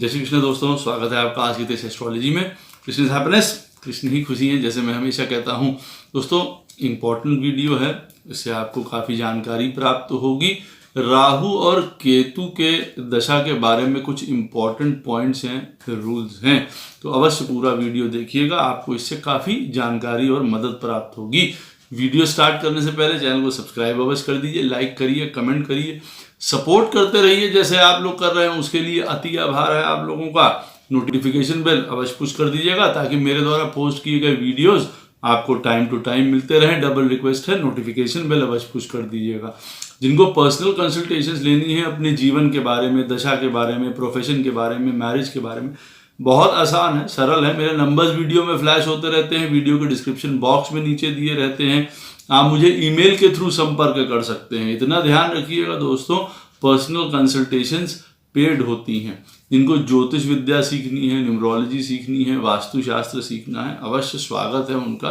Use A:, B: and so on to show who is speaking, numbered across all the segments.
A: जय श्री कृष्ण दोस्तों, स्वागत है आपका आज की तेज एस्ट्रोलॉजी में। कृष्ण इज हैप्पीनेस, कृष्ण ही खुशी है, जैसे मैं हमेशा कहता हूँ। दोस्तों, इम्पोर्टेंट वीडियो है, इससे आपको काफ़ी जानकारी प्राप्त होगी। राहु और केतु के दशा के बारे में कुछ इम्पोर्टेंट पॉइंट्स हैं, रूल्स हैं, तो अवश्य पूरा वीडियो देखिएगा, आपको इससे काफ़ी जानकारी और मदद प्राप्त होगी। वीडियो स्टार्ट करने से पहले चैनल को सब्सक्राइब अवश्य कर दीजिए, लाइक करिए, कमेंट करिए, सपोर्ट करते रहिए जैसे आप लोग कर रहे हैं, उसके लिए अति आभार है आप लोगों का। नोटिफिकेशन बेल अवश्य पुश कर दीजिएगा ताकि मेरे द्वारा पोस्ट किए गए वीडियोस आपको टाइम टू टाइम मिलते रहें। डबल रिक्वेस्ट है, नोटिफिकेशन बेल अवश्य पुश कर दीजिएगा। जिनको पर्सनल कंसल्टेशंस लेनी है अपने जीवन के बारे में, दशा के बारे में, प्रोफेशन के बारे में, मैरिज के बारे में, बहुत आसान है, सरल है। मेरे नंबर्स वीडियो में फ्लैश होते रहते हैं, वीडियो के डिस्क्रिप्शन बॉक्स में नीचे दिए रहते हैं। आप मुझे ईमेल के थ्रू संपर्क कर सकते हैं। इतना ध्यान रखिएगा दोस्तों, पर्सनल कंसल्टेशंस पेड होती हैं। जिनको ज्योतिष विद्या सीखनी है, न्यूमरोलॉजी सीखनी है, वास्तुशास्त्र सीखना है, अवश्य स्वागत है उनका,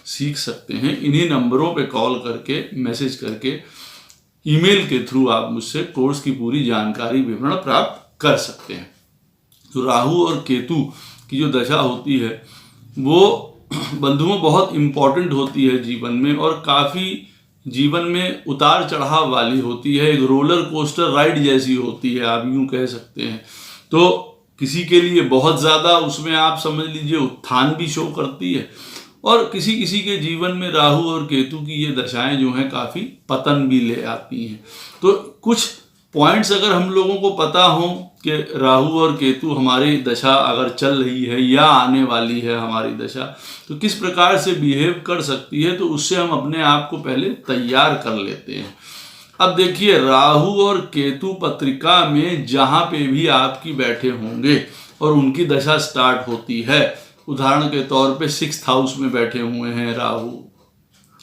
A: सीख सकते हैं। इन्हीं नंबरों पे कॉल करके, मैसेज करके, ईमेल के थ्रू आप मुझसे कोर्स की पूरी जानकारी विवरण प्राप्त कर सकते हैं। तो राहु और केतु की जो दशा होती है वो बंधुओं बहुत इम्पॉर्टेंट होती है जीवन में, और काफ़ी जीवन में उतार चढ़ाव वाली होती है। एक रोलर कोस्टर राइड जैसी होती है, आप यूं कह सकते हैं। तो किसी के लिए बहुत ज़्यादा उसमें आप समझ लीजिए उत्थान भी शो करती है, और किसी किसी के जीवन में राहु और केतु की ये दशाएं जो हैं काफ़ी पतन भी ले आती हैं। तो कुछ पॉइंट्स अगर हम लोगों को पता हो कि राहु और केतु हमारी दशा अगर चल रही है या आने वाली है हमारी दशा, तो किस प्रकार से बिहेव कर सकती है, तो उससे हम अपने आप को पहले तैयार कर लेते हैं। अब देखिए, राहु और केतु पत्रिका में जहाँ पे भी आपकी बैठे होंगे और उनकी दशा स्टार्ट होती है, उदाहरण के तौर पे 6th हाउस में बैठे हुए हैं राहु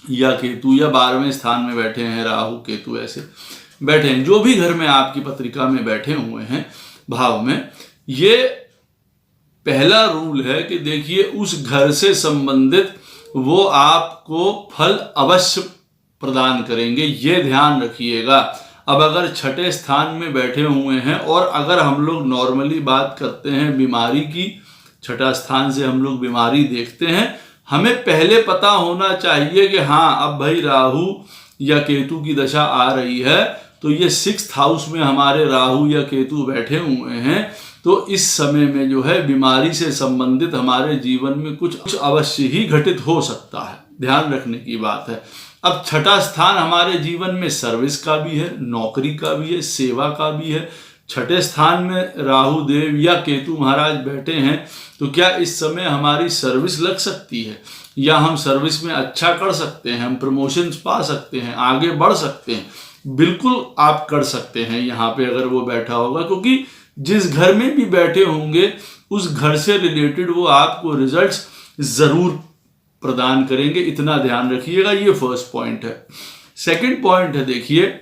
A: या केतु, या 12वें स्थान में बैठे हैं राहु केतु, ऐसे बैठे हैं, जो भी घर में आपकी पत्रिका में बैठे हुए हैं भाव में, ये पहला रूल है कि देखिए उस घर से संबंधित वो आपको फल अवश्य प्रदान करेंगे, ये ध्यान रखिएगा। अब अगर 6ठे स्थान में बैठे हुए हैं, और अगर हम लोग नॉर्मली बात करते हैं बीमारी की, 6ठा स्थान से हम लोग बीमारी देखते हैं, हमें पहले पता होना चाहिए कि हाँ अब भाई राहु या केतु की दशा आ रही है, तो ये 6th हाउस में हमारे राहु या केतु बैठे हुए हैं, तो इस समय में जो है बीमारी से संबंधित हमारे जीवन में कुछ अवश्य ही घटित हो सकता है, ध्यान रखने की बात है। अब 6ठा स्थान हमारे जीवन में सर्विस का भी है, नौकरी का भी है, सेवा का भी है। 6ठे स्थान में राहु देव या केतु महाराज बैठे हैं, तो क्या इस समय हमारी सर्विस लग सकती है, या हम सर्विस में अच्छा कर सकते हैं, हम प्रमोशंस पा सकते हैं, आगे बढ़ सकते हैं? बिल्कुल आप कर सकते हैं यहाँ पे अगर वो बैठा होगा, क्योंकि जिस घर में भी बैठे होंगे उस घर से रिलेटेड वो आपको रिजल्ट्स जरूर प्रदान करेंगे, इतना ध्यान रखिएगा। ये फर्स्ट पॉइंट है। सेकंड पॉइंट है, देखिए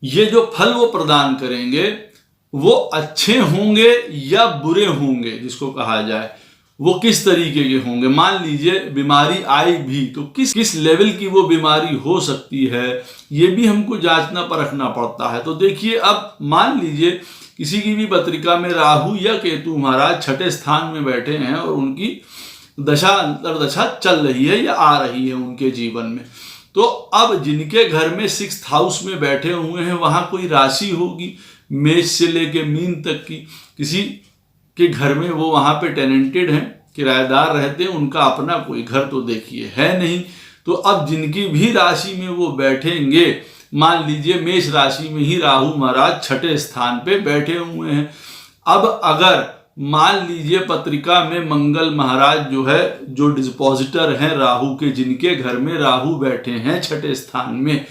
A: ये जो फल वो प्रदान करेंगे वो अच्छे होंगे या बुरे होंगे, जिसको कहा जाए, वो किस तरीके के होंगे। मान लीजिए बीमारी आई भी, तो किस लेवल की वो बीमारी हो सकती है, ये भी हमको जांचना परखना पड़ता है। तो देखिए, अब मान लीजिए किसी की भी पत्रिका में राहु या केतु महाराज 6ठे स्थान में बैठे हैं और उनकी दशा अंतरदशा चल रही है या आ रही है उनके जीवन में, तो अब जिनके घर में 6th हाउस में बैठे हुए हैं वहां कोई राशि होगी, मेष से लेके मीन तक की, किसी के घर में वो वहाँ पे टेनेंटेड हैं, किराएदार रहते हैं, उनका अपना कोई घर तो देखिए है नहीं। तो अब जिनकी भी राशि में वो बैठेंगे, मान लीजिए मेष राशि में ही राहु महाराज 6ठे स्थान पे बैठे हुए हैं। अब अगर मान लीजिए पत्रिका में मंगल महाराज जो है, जो डिस्पोजिटर हैं राहु के, जिनके घर में राहु बैठे हैं 6ठे स्थान में,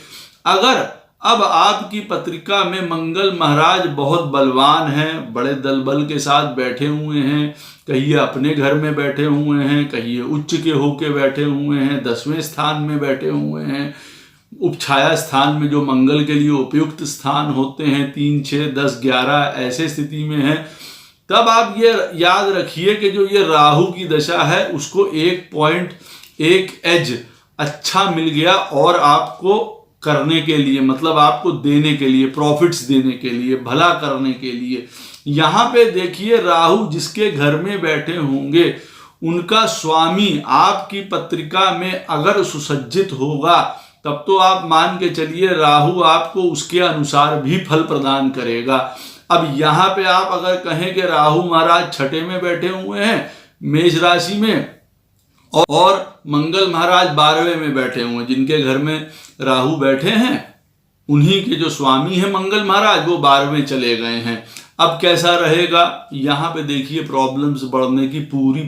A: अगर अब आपकी पत्रिका में मंगल महाराज बहुत बलवान हैं, बड़े दल बल के साथ बैठे हुए हैं, कहिए अपने घर में बैठे हुए हैं, कहिए उच्च के होके बैठे हुए हैं, 10वें स्थान में बैठे हुए हैं, उपछाया स्थान में जो मंगल के लिए उपयुक्त स्थान होते हैं 3, 6, 10, 11 ऐसे स्थिति में है, तब आप ये याद रखिए कि जो ये राहु की दशा है उसको 1 पॉइंट 1 एज अच्छा मिल गया, और आपको करने के लिए, मतलब आपको देने के लिए, प्रॉफिट्स देने के लिए, भला करने के लिए, यहाँ पे देखिए राहु जिसके घर में बैठे होंगे उनका स्वामी आपकी पत्रिका में अगर सुसज्जित होगा तब तो आप मान के चलिए राहु आपको उसके अनुसार भी फल प्रदान करेगा। अब यहाँ पे आप अगर कहें कि राहु महाराज छठे में बैठे हुए हैं मेष राशि में और मंगल महाराज 12वें में बैठे हुए हैं, जिनके घर में राहु बैठे हैं उन्हीं के जो स्वामी हैं मंगल महाराज वो 12वें चले गए हैं। अब कैसा रहेगा, यहाँ पे देखिए प्रॉब्लम्स बढ़ने की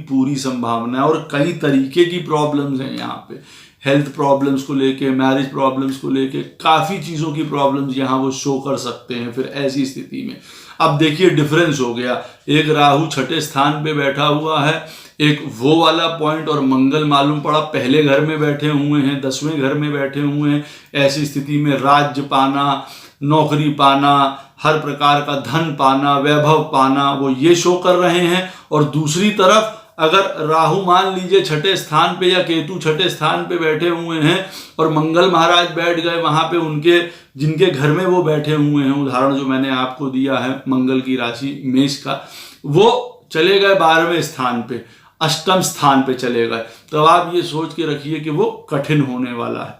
A: पूरी संभावना है और कई तरीके की प्रॉब्लम्स हैं यहाँ पे। हेल्थ प्रॉब्लम्स को लेके, मैरिज प्रॉब्लम्स को लेके काफ़ी चीज़ों की प्रॉब्लम्स यहाँ वो शो कर सकते हैं। फिर ऐसी स्थिति में अब देखिए डिफरेंस हो गया, एक राहु छठे स्थान पे बैठा हुआ है, एक वो वाला पॉइंट, और मंगल मालूम पड़ा पहले घर में बैठे हुए हैं, 10वें घर में बैठे हुए हैं। ऐसी स्थिति में राज्य पाना, नौकरी पाना, हर प्रकार का धन पाना, वैभव पाना वो ये शो कर रहे हैं। और दूसरी तरफ अगर राहु मान लीजिए छठे स्थान पे या केतु छठे स्थान पे बैठे हुए हैं और मंगल महाराज बैठ गए वहां पे उनके जिनके घर में वो बैठे हुए हैं, उदाहरण जो मैंने आपको दिया है मंगल की राशि मेष का, वो चले गए 12वें स्थान पे, अष्टम स्थान पे चले गए, तो आप ये सोच के रखिए कि वो कठिन होने वाला है।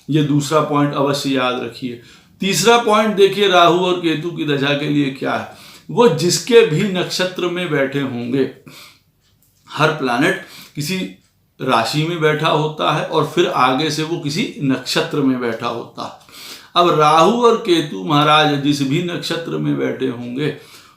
A: ये दूसरा पॉइंट अवश्य याद रखिए। तीसरा पॉइंट देखिए राहु और केतु की दशा के लिए क्या है, वो जिसके भी नक्षत्र में बैठे होंगे, हर प्लैनेट किसी राशि में बैठा होता है और फिर आगे से वो किसी नक्षत्र में बैठा होता है। अब राहु और केतु महाराज जिस भी नक्षत्र में बैठे होंगे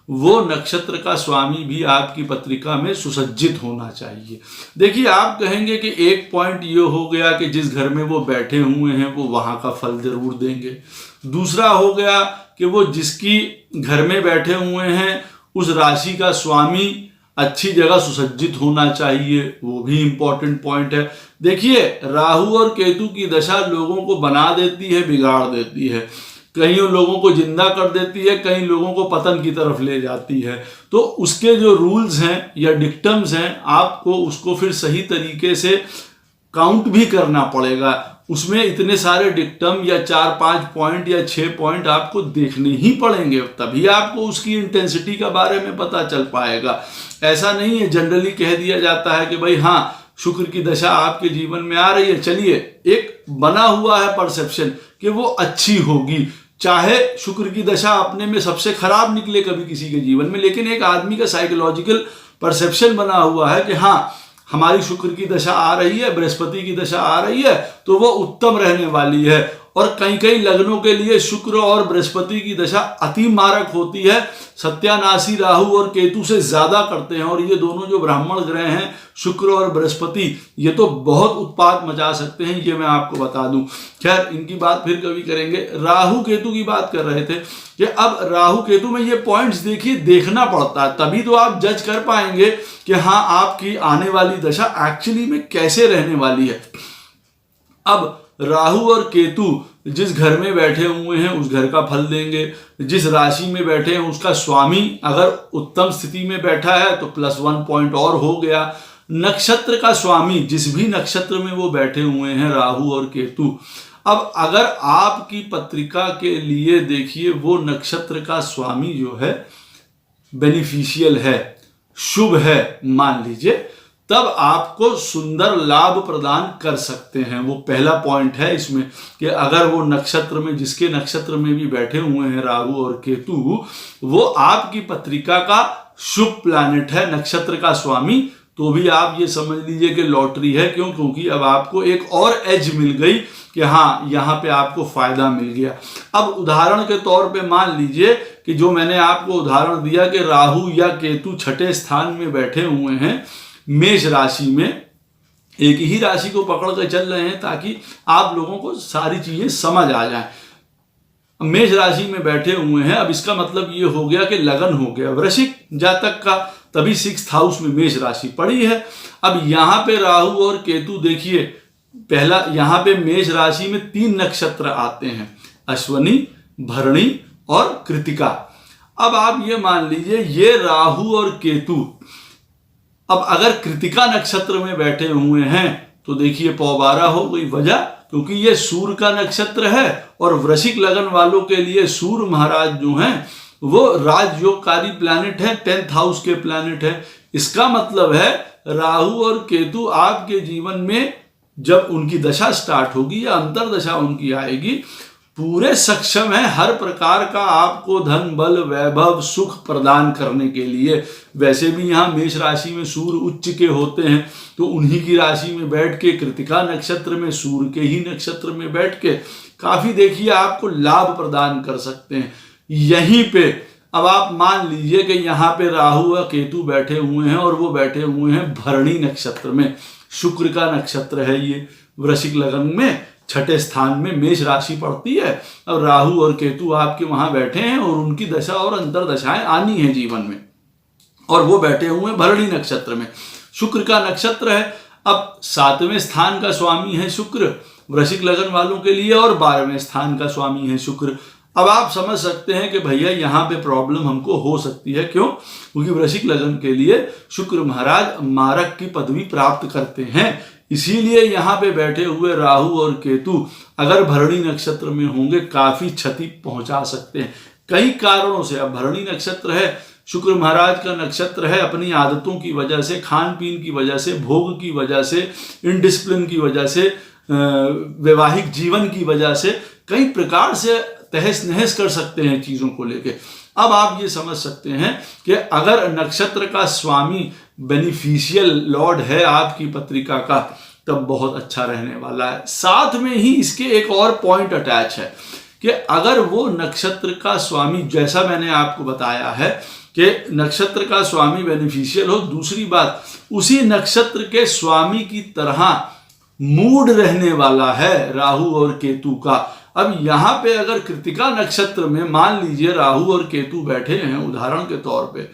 A: वो नक्षत्र का स्वामी भी आपकी पत्रिका में सुसज्जित होना चाहिए। देखिए आप कहेंगे कि एक पॉइंट ये हो गया कि जिस घर में वो बैठे हुए हैं वो वहां का फल जरूर देंगे। दूसरा हो गया कि वो जिसकी घर में बैठे हुए हैं उस राशि का स्वामी अच्छी जगह सुसज्जित होना चाहिए, वो भी इंपॉर्टेंट पॉइंट है। देखिए राहु और केतु की दशा लोगों को बना देती है, बिगाड़ देती है, कई लोगों को जिंदा कर देती है, कई लोगों को पतन की तरफ ले जाती है। तो उसके जो रूल्स हैं या डिक्टम्स हैं आपको उसको फिर सही तरीके से काउंट भी करना पड़ेगा। उसमें इतने सारे डिक्टम या 4-5 पॉइंट या 6 पॉइंट आपको देखने ही पड़ेंगे, तभी आपको उसकी इंटेंसिटी के बारे में पता चल पाएगा। ऐसा नहीं है जनरली कह दिया जाता है कि भाई हाँ शुक्र की दशा आपके जीवन में आ रही है, चलिए एक बना हुआ है परसेप्शन कि वो अच्छी होगी, चाहे शुक्र की दशा अपने में सबसे खराब निकले कभी किसी के जीवन में, लेकिन एक आदमी का साइकोलॉजिकल परसेप्शन बना हुआ है कि हाँ हमारी शुक्र की दशा आ रही है, बृहस्पति की दशा आ रही है तो वो उत्तम रहने वाली है। और कई लग्नों के लिए शुक्र और बृहस्पति की दशा अति मारक होती है, सत्यानाशी राहु और केतु से ज्यादा करते हैं। और ये दोनों जो ब्राह्मण ग्रह हैं शुक्र और बृहस्पति, ये तो बहुत उत्पात मचा सकते हैं, ये मैं आपको बता दूं। खैर इनकी बात फिर कभी करेंगे। राहु केतु की बात कर रहे थे कि अब राहु केतु में ये पॉइंट्स देखिए देखना पड़ता है, तभी तो आप जज कर पाएंगे कि हाँ आपकी आने वाली दशा एक्चुअली में कैसे रहने वाली है। अब राहु और केतु जिस घर में बैठे हुए हैं उस घर का फल देंगे, जिस राशि में बैठे हैं उसका स्वामी अगर उत्तम स्थिति में बैठा है तो +1 पॉइंट और हो गया। नक्षत्र का स्वामी जिस भी नक्षत्र में वो बैठे हुए हैं राहु और केतु, अब अगर आपकी पत्रिका के लिए देखिए वो नक्षत्र का स्वामी जो है बेनिफिशियल है, शुभ है मान लीजिए, तब आपको सुंदर लाभ प्रदान कर सकते हैं। वो पहला पॉइंट है इसमें कि अगर वो नक्षत्र में जिसके नक्षत्र में भी बैठे हुए हैं राहु और केतु वो आपकी पत्रिका का शुभ प्लैनेट है, नक्षत्र का स्वामी, तो भी आप ये समझ लीजिए कि लॉटरी है। क्यों? क्योंकि अब आपको एक और एज मिल गई कि हाँ यहाँ पे आपको फायदा मिल गया। अब उदाहरण के तौर पे मान लीजिए कि जो मैंने आपको उदाहरण दिया कि राहु या केतु छठे स्थान में बैठे हुए हैं मेष राशि में, एक ही राशि को पकड़ कर चल रहे हैं ताकि आप लोगों को सारी चीजें समझ आ जाएं। मेष राशि में बैठे हुए हैं, अब इसका मतलब ये हो गया कि लगन हो गया वृश्चिक जातक का, तभी 6th हाउस में मेष राशि पड़ी है। अब यहाँ पे राहु और केतु देखिए, पहला यहाँ पे मेष राशि में 3 नक्षत्र आते हैं, अश्वनी, भरणी और कृतिका। अब आप ये मान लीजिए ये राहु और केतु अब अगर कृतिका नक्षत्र में बैठे हुए हैं तो देखिए पौबारा हो गई। वजह क्योंकि ये सूर्य का नक्षत्र है और वृश्चिक लगन वालों के लिए सूर्य महाराज जो हैं वो राजयोगकारी प्लैनेट है, 10th हाउस के प्लैनेट है। इसका मतलब है राहु और केतु आपके जीवन में जब उनकी दशा स्टार्ट होगी या अंतरदशा उनकी आएगी, पूरे सक्षम है हर प्रकार का आपको धन बल वैभव सुख प्रदान करने के लिए। वैसे भी यहाँ मेष राशि में सूर्य उच्च के होते हैं, तो उन्हीं की राशि में बैठ के कृतिका नक्षत्र में सूर्य के ही नक्षत्र में बैठ के काफी देखिए आपको लाभ प्रदान कर सकते हैं। यहीं पे अब आप मान लीजिए कि यहाँ पे राहु और केतु बैठे हुए हैं और वो बैठे हुए हैं भरणी नक्षत्र में, शुक्र का नक्षत्र है ये, वृश्चिक लगन में 6ठे स्थान में मेष राशि पड़ती है। अब राहु और केतु आपके वहां बैठे हैं और उनकी दशा और अंतरदशाएं आनी है जीवन में, और वो बैठे हुए हैं भरणी नक्षत्र में, शुक्र का नक्षत्र है। अब 7वें स्थान का स्वामी है शुक्र वृश्चिक लगन वालों के लिए, और 12वें स्थान का स्वामी है शुक्र। अब आप समझ सकते हैं कि भैया यहाँ पे प्रॉब्लम हमको हो सकती है। क्यों? क्योंकि वृश्चिक लगन के लिए शुक्र महाराज मारक की पदवी प्राप्त करते हैं। इसीलिए यहाँ पे बैठे हुए राहु और केतु अगर भरणी नक्षत्र में होंगे काफी क्षति पहुंचा सकते हैं कई कारणों से। अब भरणी नक्षत्र है, शुक्र महाराज का नक्षत्र है, अपनी आदतों की वजह से, खान पीन की वजह से, भोग की वजह से, इनडिसिप्लिन की वजह से, वैवाहिक जीवन की वजह से कई प्रकार से तहस नहस कर सकते हैं चीजों को लेके। अब आप ये समझ सकते हैं कि अगर नक्षत्र का स्वामी बेनिफिशियल लॉर्ड है आपकी पत्रिका का, तब बहुत अच्छा रहने वाला है। साथ में ही इसके एक और पॉइंट अटैच है कि अगर वो नक्षत्र का स्वामी, जैसा मैंने आपको बताया है कि नक्षत्र का स्वामी बेनिफिशियल हो, दूसरी बात उसी नक्षत्र के स्वामी की तरह मूड रहने वाला है राहु और केतु का। अब यहाँ पे अगर कृतिका नक्षत्र में मान लीजिए राहु और केतु बैठे हैं, उदाहरण के तौर पे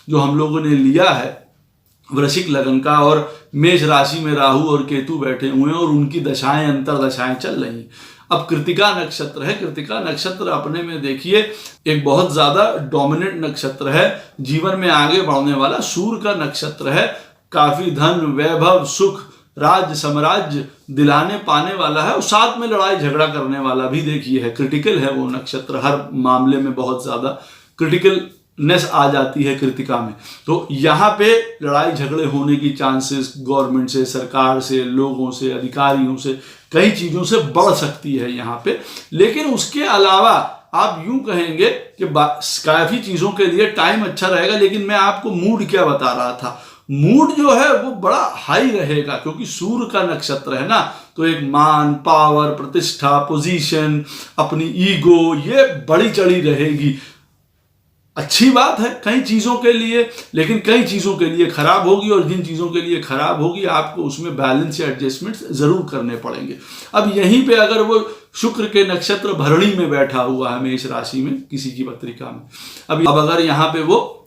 A: जो हम लोगों ने लिया है वृश्चिक लगन का, और मेष राशि में राहु और केतु बैठे हुए हैं और उनकी दशाएं अंतरदशाएं चल रही हैं। अब कृतिका नक्षत्र है, कृतिका नक्षत्र अपने में देखिए एक बहुत ज्यादा डोमिनेंट नक्षत्र है, जीवन में आगे बढ़ने वाला सूर्य का नक्षत्र है, काफी धन वैभव सुख राज्य साम्राज्य दिलाने पाने वाला है, और साथ में लड़ाई झगड़ा करने वाला भी देखिए है। क्रिटिकल है वो नक्षत्र, हर मामले में बहुत ज्यादा क्रिटिकलनेस आ जाती है कृतिका में। तो यहाँ पे लड़ाई झगड़े होने की चांसेस गवर्नमेंट से, सरकार से, लोगों से, अधिकारियों से, कई चीजों से बढ़ सकती है यहाँ पे। लेकिन उसके अलावा आप यूं कहेंगे कि काफी चीजों के लिए टाइम अच्छा रहेगा। लेकिन मैं आपको मूड क्या बता रहा था, मूड जो है वो बड़ा हाई रहेगा, क्योंकि सूर्य का नक्षत्र है ना, तो एक मान पावर प्रतिष्ठा पोजीशन अपनी ईगो ये बड़ी चढ़ी रहेगी। अच्छी बात है कई चीजों के लिए, लेकिन कई चीजों के लिए खराब होगी, और जिन चीजों के लिए खराब होगी आपको उसमें बैलेंस या एडजस्टमेंट जरूर करने पड़ेंगे। अब यहीं पे अगर वो शुक्र के नक्षत्र भरणी में बैठा हुआ है मेष राशि में किसी की पत्रिका में, अब अगर यहाँ पे वो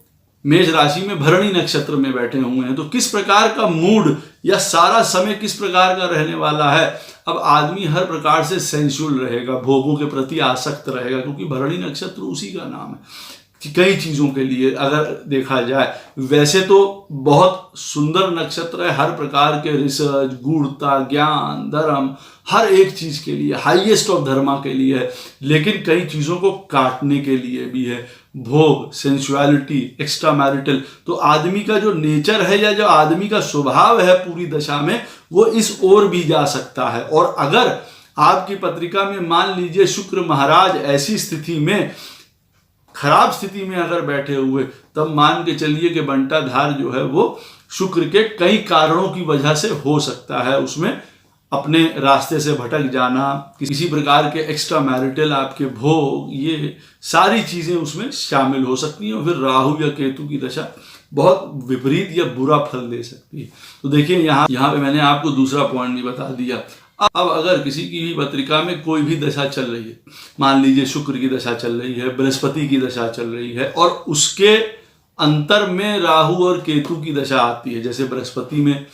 A: मेष राशि में भरणी नक्षत्र में बैठे हुए हैं, तो किस प्रकार का मूड या सारा समय किस प्रकार का रहने वाला है। अब आदमी हर प्रकार से सेंसुअल रहेगा, भोगों के प्रति आसक्त रहेगा, क्योंकि भरणी नक्षत्र उसी का नाम है। कई चीजों के लिए अगर देखा जाए, वैसे तो बहुत सुंदर नक्षत्र है, हर प्रकार के रिसर्च गूढ़ता ज्ञान धर्म हर एक चीज के लिए, हाईएस्ट ऑफ धर्मा के लिए है, लेकिन कई चीजों को काटने के लिए भी है, भोग सेंसुअलिटी एक्स्ट्रा मैरिटल। तो आदमी का जो नेचर है या जो आदमी का स्वभाव है पूरी दशा में, वो इस ओर भी जा सकता है। और अगर आपकी पत्रिका में मान लीजिए शुक्र महाराज ऐसी स्थिति में, खराब स्थिति में अगर बैठे हुए, तब मान के चलिए कि बंटाधार जो है वो शुक्र के कई कारणों की वजह से हो सकता है। उसमें अपने रास्ते से भटक जाना, किसी प्रकार के एक्स्ट्रा मैरिटल आपके भोग, ये सारी चीजें उसमें शामिल हो सकती हैं। और फिर राहु या केतु की दशा बहुत विपरीत या बुरा फल दे सकती है। तो देखिए यहाँ पे मैंने आपको दूसरा पॉइंट भी बता दिया। अब अगर किसी की भी पत्रिका में कोई भी दशा चल रही है, मान लीजिए शुक्र की दशा चल रही है, बृहस्पति की दशा चल रही है, और उसके अंतर में राहु और केतु की दशा आती है, जैसे बृहस्पति में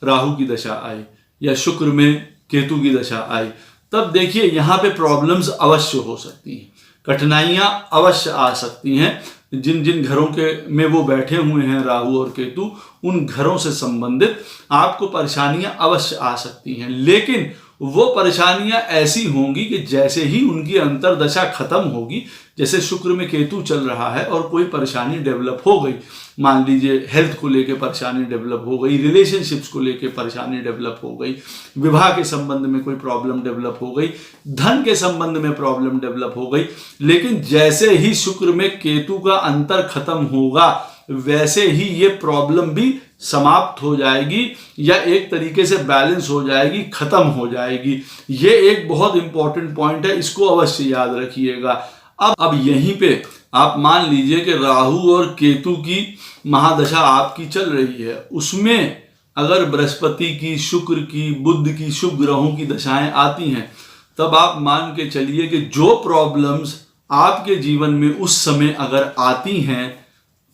A: राहु की दशा आई या शुक्र में केतु की दशा आई, तब देखिए यहाँ पे प्रॉब्लम्स अवश्य हो सकती हैं, कठिनाइयां अवश्य आ सकती हैं। जिन जिन घरों के में वो बैठे हुए हैं राहु और केतु, उन घरों से संबंधित आपको परेशानियां अवश्य आ सकती हैं। लेकिन वो परेशानियां ऐसी होंगी कि जैसे ही उनकी अंतर्दशा खत्म होगी, जैसे शुक्र में केतु चल रहा है और कोई परेशानी डेवलप हो गई, मान लीजिए हेल्थ को लेके परेशानी डेवलप हो गई, रिलेशनशिप्स को लेके परेशानी डेवलप हो गई, विवाह के संबंध में कोई प्रॉब्लम डेवलप हो गई, धन के संबंध में प्रॉब्लम डेवलप हो गई, लेकिन जैसे ही शुक्र में केतु का अंतर खत्म होगा वैसे ही ये प्रॉब्लम भी समाप्त हो जाएगी या एक तरीके से बैलेंस हो जाएगी, खत्म हो जाएगी। ये एक बहुत इंपॉर्टेंट पॉइंट है, इसको अवश्य याद रखिएगा। अब यहीं पे आप मान लीजिए कि राहु और केतु की महादशा आपकी चल रही है, उसमें अगर बृहस्पति की, शुक्र की, बुध की, शुभ ग्रहों की दशाएं आती हैं, तब आप मान के चलिए कि जो प्रॉब्लम्स आपके जीवन में उस समय अगर आती हैं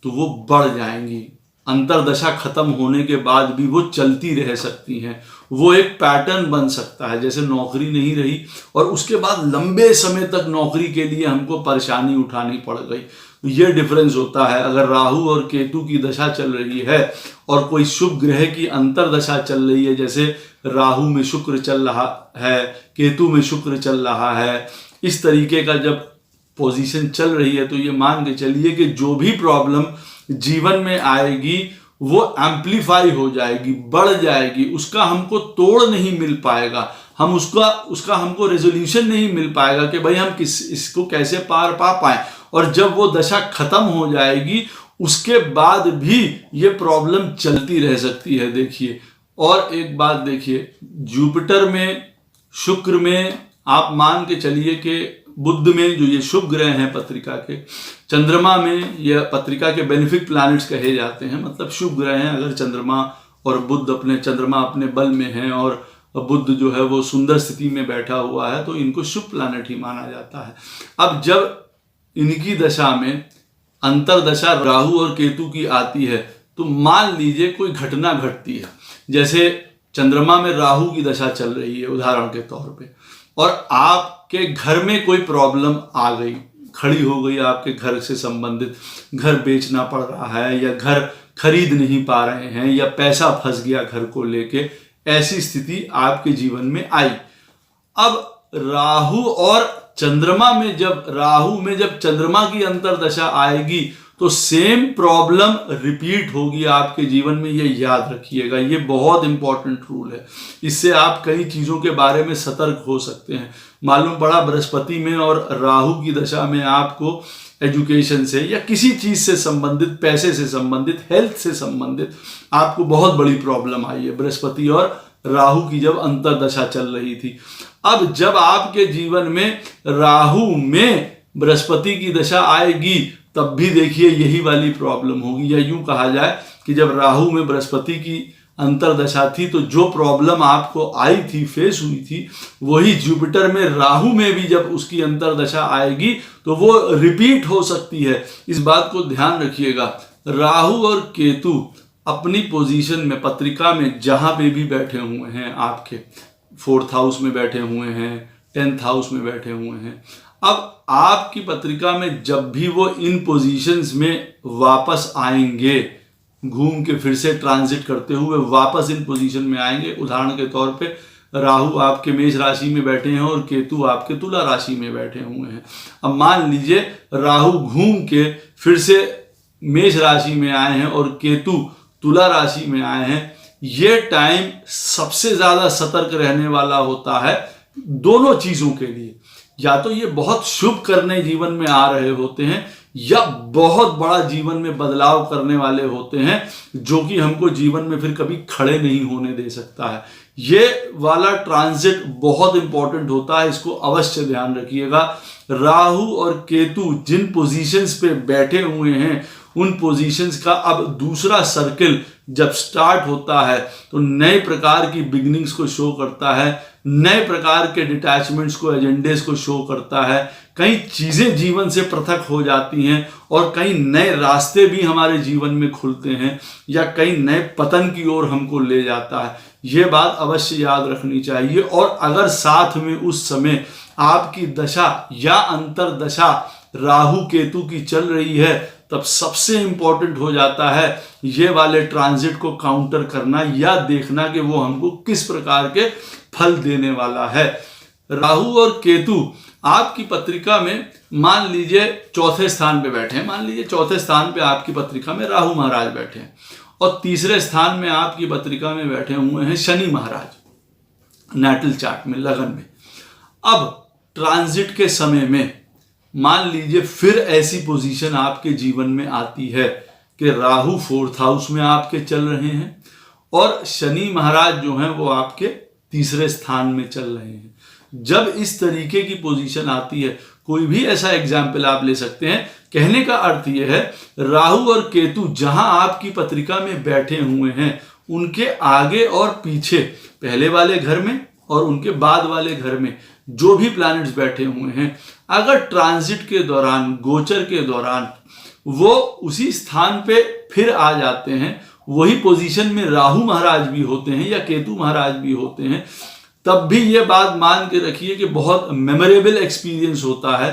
A: तो वो बढ़ जाएंगी। अंतर्दशा खत्म होने के बाद भी वो चलती रह सकती हैं, वो एक पैटर्न बन सकता है, जैसे नौकरी नहीं रही और उसके बाद लंबे समय तक नौकरी के लिए हमको परेशानी उठानी पड़ गई। ये डिफरेंस होता है अगर राहु और केतु की दशा चल रही है और कोई शुभ ग्रह की अंतर्दशा चल रही है, जैसे राहु में शुक्र चल रहा है, केतु में शुक्र चल रहा है, इस तरीके का जब पोजीशन चल रही है, तो ये मान के चलिए कि जो भी प्रॉब्लम जीवन में आएगी वो एम्पलीफाई हो जाएगी, बढ़ जाएगी, उसका हमको तोड़ नहीं मिल पाएगा, हम उसका हमको रेजोल्यूशन नहीं मिल पाएगा कि भाई हम इसको कैसे पार पा पाए। और जब वो दशा खत्म हो जाएगी उसके बाद भी ये प्रॉब्लम चलती रह सकती है। देखिए, और एक बात देखिए, जुपिटर में, शुक्र में, आप मान के चलिए कि बुध में जो ये शुभ ग्रह हैं पत्रिका के, चंद्रमा में, ये पत्रिका के बेनिफिक प्लैनेट्स कहे जाते हैं, मतलब शुभ ग्रह हैं। अगर चंद्रमा और बुध चंद्रमा अपने बल में है और बुध जो है वो सुंदर स्थिति में बैठा हुआ है, तो इनको शुभ प्लैनेट ही माना जाता है। अब जब इनकी दशा में अंतर्दशा राहु और केतु की आती है, तो मान लीजिए कोई घटना घटती है, जैसे चंद्रमा में राहु की दशा चल रही है उदाहरण के तौर पे, और आपके घर में कोई प्रॉब्लम आ गई, खड़ी हो गई आपके घर से संबंधित, घर बेचना पड़ रहा है या घर खरीद नहीं पा रहे हैं या पैसा फंस गया घर को लेके, ऐसी स्थिति आपके जीवन में आई। अब राहु और चंद्रमा में जब चंद्रमा की अंतर्दशा आएगी तो सेम प्रॉब्लम रिपीट होगी आपके जीवन में, ये याद रखिएगा। ये बहुत इंपॉर्टेंट रूल है, इससे आप कई चीज़ों के बारे में सतर्क हो सकते हैं। मालूम पड़ा बृहस्पति में और राहु की दशा में आपको एजुकेशन से या किसी चीज़ से संबंधित, पैसे से संबंधित, हेल्थ से संबंधित आपको बहुत बड़ी प्रॉब्लम आई है, बृहस्पति और राहु की जब अंतर्दशा चल रही थी। अब जब आपके जीवन में राहु में बृहस्पति की दशा आएगी तब भी देखिए यही वाली प्रॉब्लम होगी, या यूं कहा जाए कि जब राहु में बृहस्पति की अंतर्दशा थी तो जो प्रॉब्लम आपको आई थी, फेस हुई थी, वही जुपिटर में राहु में भी जब उसकी अंतर्दशा आएगी तो वो रिपीट हो सकती है। इस बात को ध्यान रखिएगा। राहु और केतु अपनी पोजीशन में, पत्रिका में जहां पे भी बैठे हुए हैं, आपके 4th हाउस में बैठे हुए हैं, 10th हाउस में बैठे हुए हैं, अब आपकी पत्रिका में जब भी वो इन पोजीशंस में वापस आएंगे, घूम के फिर से ट्रांजिट करते हुए वापस इन पोजीशन में आएंगे, उदाहरण के तौर पे राहु आपके मेष राशि में बैठे हैं और केतु आपके तुला राशि में बैठे हुए हैं। अब मान लीजिए राहु घूम के फिर से मेष राशि में आए हैं और केतु तुला राशि में आए हैं, ये टाइम सबसे ज़्यादा सतर्क रहने वाला होता है दोनों चीज़ों के लिए। या तो ये बहुत शुभ करने जीवन में आ रहे होते हैं या बहुत बड़ा जीवन में बदलाव करने वाले होते हैं, जो कि हमको जीवन में फिर कभी खड़े नहीं होने दे सकता है। ये वाला ट्रांजिट बहुत इंपॉर्टेंट होता है, इसको अवश्य ध्यान रखिएगा। राहु और केतु जिन पोजीशंस पे बैठे हुए हैं, उन पोजीशंस का अब दूसरा सर्किल जब स्टार्ट होता है तो नए प्रकार की बिगिनिंग्स को शो करता है, नए प्रकार के डिटैचमेंट्स को, एजेंडेस को शो करता है। कई चीज़ें जीवन से पृथक हो जाती हैं और कई नए रास्ते भी हमारे जीवन में खुलते हैं या कई नए पतन की ओर हमको ले जाता है। ये बात अवश्य याद रखनी चाहिए। और अगर साथ में उस समय आपकी दशा या अंतर्दशा राहु केतु की चल रही है तब सबसे इंपॉर्टेंट हो जाता है ये वाले ट्रांजिट को काउंटर करना या देखना कि वो हमको किस प्रकार के फल देने वाला है। राहु और केतु आपकी पत्रिका में मान लीजिए चौथे स्थान पे बैठे हैं, मान लीजिए चौथे स्थान पे आपकी पत्रिका में राहु महाराज बैठे हैं और तीसरे स्थान में आपकी पत्रिका में बैठे हुए हैं शनि महाराज नैटल चार्ट में, लगन में। अब ट्रांजिट के समय में मान लीजिए फिर ऐसी पोजीशन आपके जीवन में आती है कि राहु 4th हाउस में आपके चल रहे हैं और शनि महाराज जो हैं वो आपके तीसरे स्थान में चल रहे हैं। जब इस तरीके की पोजीशन आती है, कोई भी ऐसा एग्जाम्पल आप ले सकते हैं, कहने का अर्थ यह है राहु और केतु जहां आपकी पत्रिका में बैठे हुए हैं उनके आगे और पीछे, पहले वाले घर में और उनके बाद वाले घर में जो भी प्लैनेट्स बैठे हुए हैं, अगर ट्रांजिट के दौरान, गोचर के दौरान वो उसी स्थान पे फिर आ जाते हैं, वही पोजीशन में राहु महाराज भी होते हैं या केतु महाराज भी होते हैं, तब भी ये बात मान के रखिए कि बहुत मेमोरेबल एक्सपीरियंस होता है।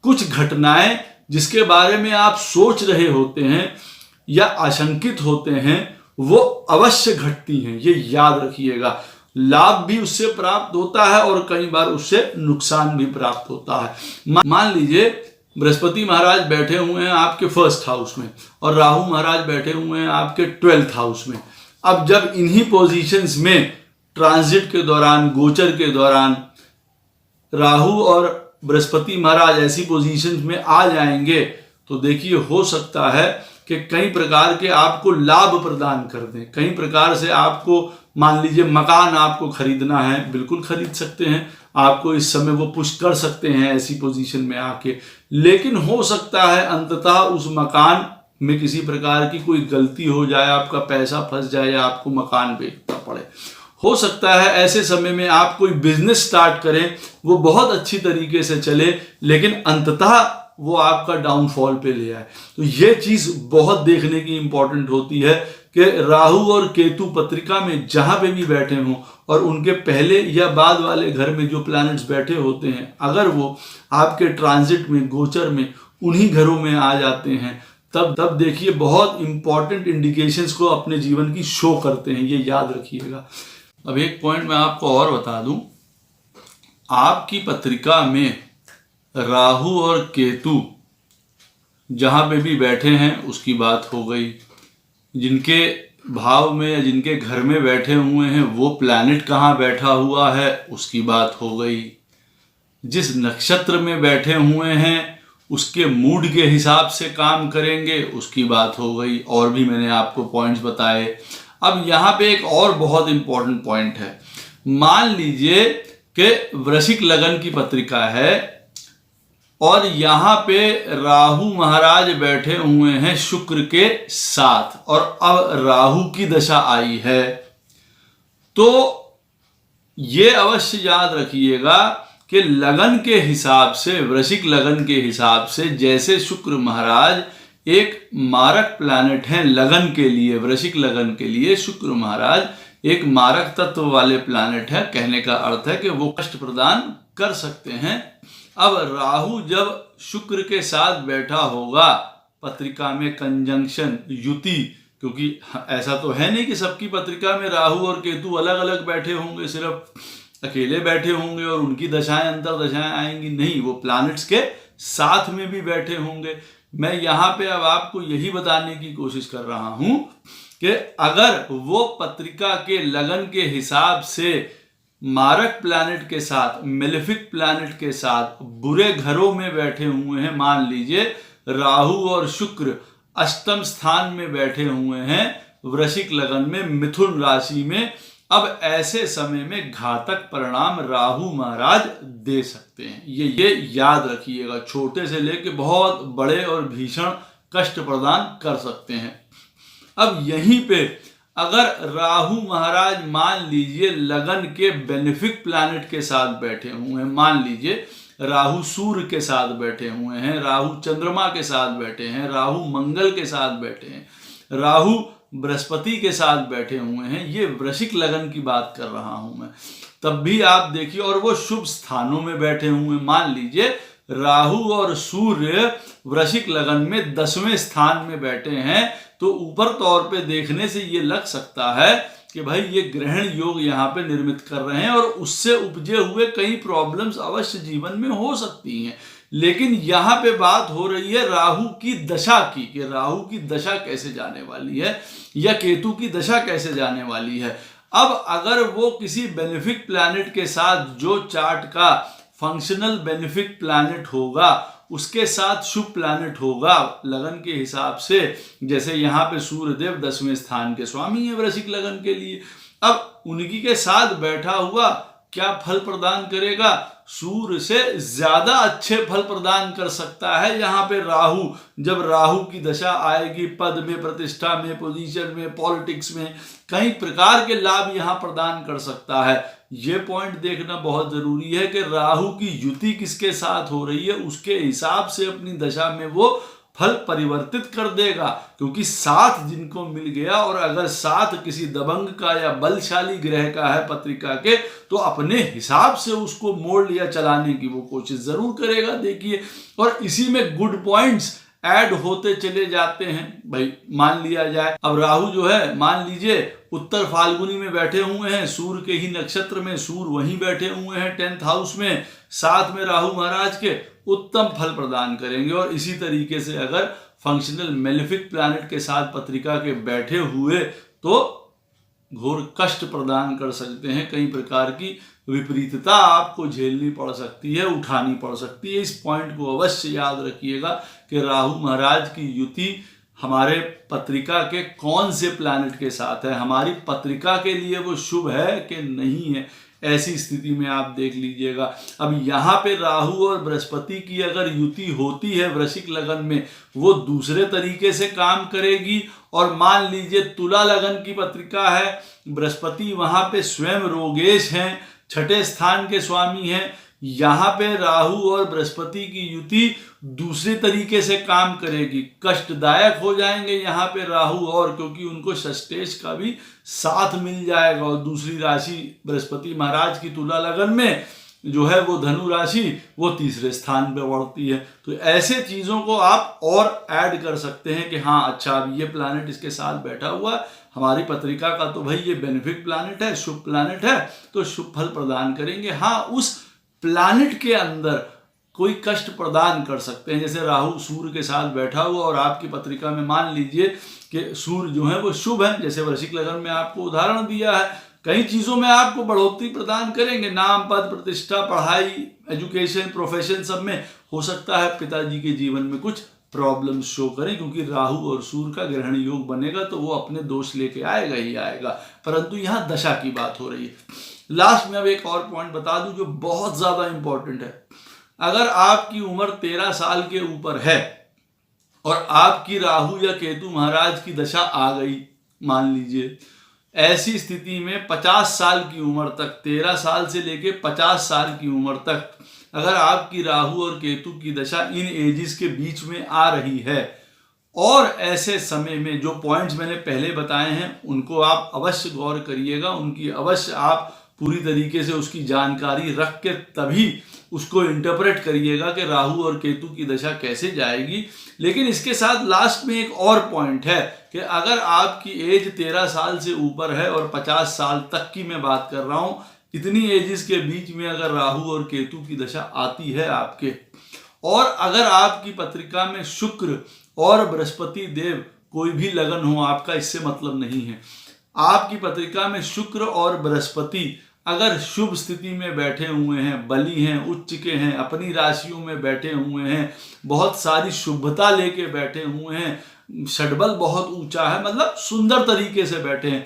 A: कुछ घटनाएं जिसके बारे में आप सोच रहे होते हैं या आशंकित होते हैं वो अवश्य घटती हैं, ये याद रखिएगा। लाभ भी उससे प्राप्त होता है और कई बार उससे नुकसान भी प्राप्त होता है। मान लीजिए बृहस्पति महाराज बैठे हुए हैं आपके 1st हाउस में और राहु महाराज बैठे हुए हैं आपके 12th हाउस में। अब जब इन्हीं पोजीशंस में ट्रांजिट के दौरान, गोचर के दौरान राहु और बृहस्पति महाराज ऐसी पोजीशंस में आ जाएंगे तो देखिए हो सकता है कि कई प्रकार के आपको लाभ प्रदान कर दें। कई प्रकार से आपको मान लीजिए मकान आपको खरीदना है, बिल्कुल खरीद सकते हैं, आपको इस समय वो पुश कर सकते हैं ऐसी पोजीशन में आके। लेकिन हो सकता है अंततः उस मकान में किसी प्रकार की कोई गलती हो जाए, आपका पैसा फंस जाए या आपको मकान बेचना पड़े। हो सकता है ऐसे समय में आप कोई बिजनेस स्टार्ट करें, वो बहुत अच्छी तरीके से चले, लेकिन अंततः वो आपका डाउनफॉल पे ले आए। तो ये चीज बहुत देखने की इंपॉर्टेंट होती है कि राहु और केतु पत्रिका में जहां पे भी बैठे हों और उनके पहले या बाद वाले घर में जो प्लैनेट्स बैठे होते हैं, अगर वो आपके ट्रांजिट में, गोचर में उन्हीं घरों में आ जाते हैं, तब देखिए बहुत इंपॉर्टेंट इंडिकेशंस को अपने जीवन की शो करते हैं, ये याद रखिएगा। अब एक पॉइंट मैं आपको और बता दूं, आपकी पत्रिका में राहु और केतु जहां पे भी बैठे हैं उसकी बात हो गई, जिनके भाव में या जिनके घर में बैठे हुए हैं वो प्लैनेट कहाँ बैठा हुआ है उसकी बात हो गई, जिस नक्षत्र में बैठे हुए हैं उसके मूड के हिसाब से काम करेंगे उसकी बात हो गई, और भी मैंने आपको पॉइंट्स बताए। अब यहाँ पे एक और बहुत इंपॉर्टेंट पॉइंट है। मान लीजिए कि वृश्चिक लगन की पत्रिका है और यहाँ पे राहु महाराज बैठे हुए हैं शुक्र के साथ और अब राहु की दशा आई है, तो ये अवश्य याद रखिएगा कि लगन के हिसाब से, वृश्चिक लगन के हिसाब से, जैसे शुक्र महाराज एक मारक प्लैनेट हैं लगन के लिए, वृश्चिक लगन के लिए शुक्र महाराज एक मारक तत्व वाले प्लैनेट है। कहने का अर्थ है कि वो कष्ट प्रदान कर सकते हैं। अब राहु जब शुक्र के साथ बैठा होगा पत्रिका में कंजंक्शन, युति, क्योंकि ऐसा तो है नहीं कि सबकी पत्रिका में राहु और केतु अलग अलग बैठे होंगे, सिर्फ अकेले बैठे होंगे और उनकी दशाएं अंतर दशाएं आएंगी, नहीं, वो प्लैनेट्स के साथ में भी बैठे होंगे। मैं यहाँ पे अब आपको यही बताने की कोशिश कर रहा हूं कि अगर वो पत्रिका के लगन के हिसाब से मारक प्लैनेट के साथ, मेलेफिक प्लैनेट के साथ बुरे घरों में बैठे हुए हैं, मान लीजिए राहु और शुक्र अष्टम स्थान में बैठे हुए हैं वृश्चिक लगन में, मिथुन राशि में, अब ऐसे समय में घातक परिणाम राहु महाराज दे सकते हैं। ये याद रखिएगा, छोटे से लेके बहुत बड़े और भीषण कष्ट प्रदान कर सकते हैं। अब यहीं पे अगर राहु महाराज मान लीजिए लगन के बेनिफिक प्लैनेट के साथ बैठे हुए हैं, मान लीजिए राहु सूर्य के साथ बैठे हुए हैं, राहु चंद्रमा के साथ बैठे हैं, राहु मंगल के साथ बैठे हैं, राहु बृहस्पति के साथ बैठे हुए हैं, ये वृश्चिक लगन की बात कर रहा हूं मैं, तब भी आप देखिए, और वो शुभ स्थानों में बैठे हुए, मान लीजिए राहु और सूर्य वृश्चिक लगन में 10वें स्थान में बैठे हैं, तो ऊपर तौर पे देखने से ये लग सकता है कि भाई ये ग्रहण योग यहाँ पे निर्मित कर रहे हैं और उससे उपजे हुए कई प्रॉब्लम्स अवश्य जीवन में हो सकती हैं। लेकिन यहाँ पे बात हो रही है राहु की दशा की, कि राहु की दशा कैसे जाने वाली है या केतु की दशा कैसे जाने वाली है। अब अगर वो किसी बेनिफिक प्लैनेट के साथ, जो चार्ट का फंक्शनल बेनिफिक प्लैनेट होगा उसके साथ शुभ प्लैनेट होगा लगन के हिसाब से, जैसे यहाँ पे सूर्यदेव 10वें स्थान के स्वामी है वृश्चिक लगन के लिए, अब उनकी के साथ बैठा हुआ क्या फल प्रदान करेगा? सूर्य से ज्यादा अच्छे फल प्रदान कर सकता है यहाँ पे राहु। जब राहु की दशा आएगी, पद में, प्रतिष्ठा में, पोजीशन में, पॉलिटिक्स में कई प्रकार के लाभ यहाँ प्रदान कर सकता है। ये पॉइंट देखना बहुत जरूरी है कि राहु की युति किसके साथ हो रही है, उसके हिसाब से अपनी दशा में वो फल परिवर्तित कर देगा। क्योंकि साथ जिनको मिल गया, और अगर साथ किसी दबंग का या बलशाली ग्रह का है पत्रिका के, तो अपने हिसाब से उसको मोड़ लिया चलाने की वो कोशिश जरूर करेगा। देखिए, और इसी में गुड पॉइंट्स ऐड होते चले जाते हैं। भाई मान लिया जाए अब राहु जो है, मान लीजिए उत्तर फाल्गुनी में बैठे हुए हैं, सूर्य के ही नक्षत्र में, सूर्य वहीं बैठे हुए हैं 10th हाउस में, साथ में राहु महाराज के उत्तम फल प्रदान करेंगे। और इसी तरीके से अगर फंक्शनल मेलेफिक प्लैनेट के साथ पत्रिका के बैठे हुए तो घोर कष्ट प्रदान कर सकते हैं, कई प्रकार की विपरीतता आपको झेलनी पड़ सकती है, उठानी पड़ सकती है। इस पॉइंट को अवश्य याद रखिएगा कि राहु महाराज की युति हमारे पत्रिका के कौन से प्लैनेट के साथ है, हमारी पत्रिका के लिए वो शुभ है कि नहीं है, ऐसी स्थिति में आप देख लीजिएगा। अब यहाँ पे राहु और बृहस्पति की अगर युति होती है वृश्चिक लगन में, वो दूसरे तरीके से काम करेगी। और मान लीजिए तुला लगन की पत्रिका है, बृहस्पति वहां पे स्वयं रोगेश हैं, 6ठे स्थान के स्वामी हैं, यहाँ पे राहु और बृहस्पति की युति दूसरे तरीके से काम करेगी, कष्टदायक हो जाएंगे यहाँ पे राहु, और क्योंकि उनको षष्ठेश का भी साथ मिल जाएगा। और दूसरी राशि बृहस्पति महाराज की तुला लगन में जो है वो धनु राशि, वो तीसरे स्थान पे बढ़ती है। तो ऐसे चीजों को आप और ऐड कर सकते हैं कि हाँ अच्छा, अब ये प्लैनेट इसके साथ बैठा हुआ है, हमारी पत्रिका का तो भाई ये बेनिफिक प्लैनेट है, शुभ प्लैनेट है, तो शुभ फल प्रदान करेंगे। हाँ, उस प्लैनेट के अंदर कोई कष्ट प्रदान कर सकते हैं, जैसे राहु सूर्य के साथ बैठा हुआ और आपकी पत्रिका में मान लीजिए कि सूर्य जो है वो शुभ है, जैसे वृश्चिक लगन में आपको उदाहरण दिया है, कई चीजों में आपको बढ़ोतरी प्रदान करेंगे, नाम, पद, प्रतिष्ठा, पढ़ाई, एजुकेशन, प्रोफेशन, सब में हो सकता है पिताजी के जीवन में कुछ प्रॉब्लम शो करें, क्योंकि राहु और सूर्य का ग्रहण योग बनेगा तो वो अपने दोष लेके आएगा ही आएगा। परंतु यहाँ दशा की बात हो रही है। लास्ट में अब एक और पॉइंट बता दूं जो बहुत ज्यादा इंपॉर्टेंट है। अगर आपकी उम्र 13 साल के ऊपर है और आपकी राहु या केतु महाराज की दशा आ गई, मान लीजिए, ऐसी स्थिति में 50 साल की उम्र तक, 13 साल से लेके 50 साल की उम्र तक अगर आपकी राहु और केतु की दशा इन एजिस के बीच में आ रही है, और ऐसे समय में जो पॉइंट्स मैंने पहले बताए हैं उनको आप अवश्य गौर करिएगा, उनकी अवश्य आप पूरी तरीके से उसकी जानकारी रख के तभी उसको इंटरप्रेट करिएगा कि राहु और केतु की दशा कैसे जाएगी। लेकिन इसके साथ लास्ट में एक और पॉइंट है कि अगर आपकी एज 13 साल से ऊपर है और 50 साल तक की मैं बात कर रहा हूँ, इतनी एजिस के बीच में अगर राहु और केतु की दशा आती है आपके, और अगर आपकी पत्रिका में शुक्र और बृहस्पति देव कोई भी लगन हो आपका, इससे मतलब नहीं है, आपकी पत्रिका में शुक्र और बृहस्पति अगर शुभ स्थिति में बैठे हुए हैं, बली हैं, उच्च के हैं, अपनी राशियों में बैठे हुए हैं, बहुत सारी शुभता लेके बैठे हुए हैं, षडबल बहुत ऊंचा है, मतलब सुंदर तरीके से बैठे हैं,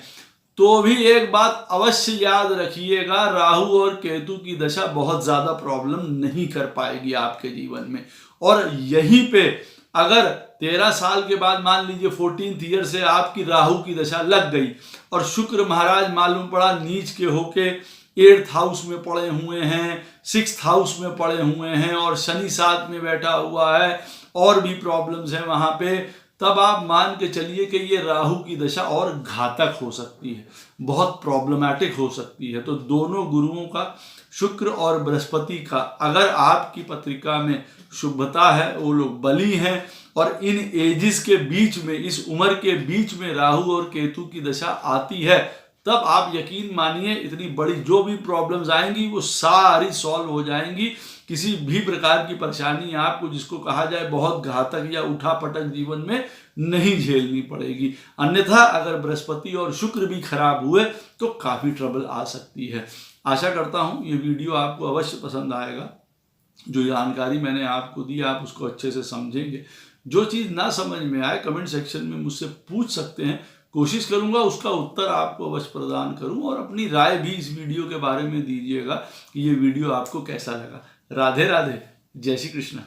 A: तो भी एक बात अवश्य याद रखिएगा, राहु और केतु की दशा बहुत ज्यादा प्रॉब्लम नहीं कर पाएगी आपके जीवन में। और यहीं पे अगर 13 साल के बाद मान लीजिए 14th ईयर से आपकी राहु की दशा लग गई और शुक्र महाराज मालूम पड़ा नीच के होके 8th हाउस में पड़े हुए हैं, 6th हाउस में पड़े हुए हैं, और शनि साथ में बैठा हुआ है, और भी प्रॉब्लम्स हैं वहां पे, तब आप मान के चलिए कि ये राहु की दशा और घातक हो सकती है, बहुत प्रॉब्लमैटिक हो सकती है। तो दोनों गुरुओं का, शुक्र और बृहस्पति का, अगर आपकी पत्रिका में शुभता है, वो लोग बली हैं और इन एजिस के बीच में, इस उम्र के बीच में राहु और केतु की दशा आती है, तब आप यकीन मानिए इतनी बड़ी जो भी प्रॉब्लम्स आएंगी वो सारी सॉल्व हो जाएंगी। किसी भी प्रकार की परेशानी आपको, जिसको कहा जाए बहुत घातक या उठापटक, जीवन में नहीं झेलनी पड़ेगी। अन्यथा अगर बृहस्पति और शुक्र भी खराब हुए तो काफ़ी ट्रबल आ सकती है। आशा करता हूँ ये वीडियो आपको अवश्य पसंद आएगा। जो जानकारी मैंने आपको दी आप उसको अच्छे से समझेंगे। जो चीज़ ना समझ में आए कमेंट सेक्शन में मुझसे पूछ सकते हैं, कोशिश करूंगा उसका उत्तर आपको अवश्य प्रदान करूं। और अपनी राय भी इस वीडियो के बारे में दीजिएगा कि ये वीडियो आपको कैसा लगा। राधे राधे, जय श्री कृष्ण।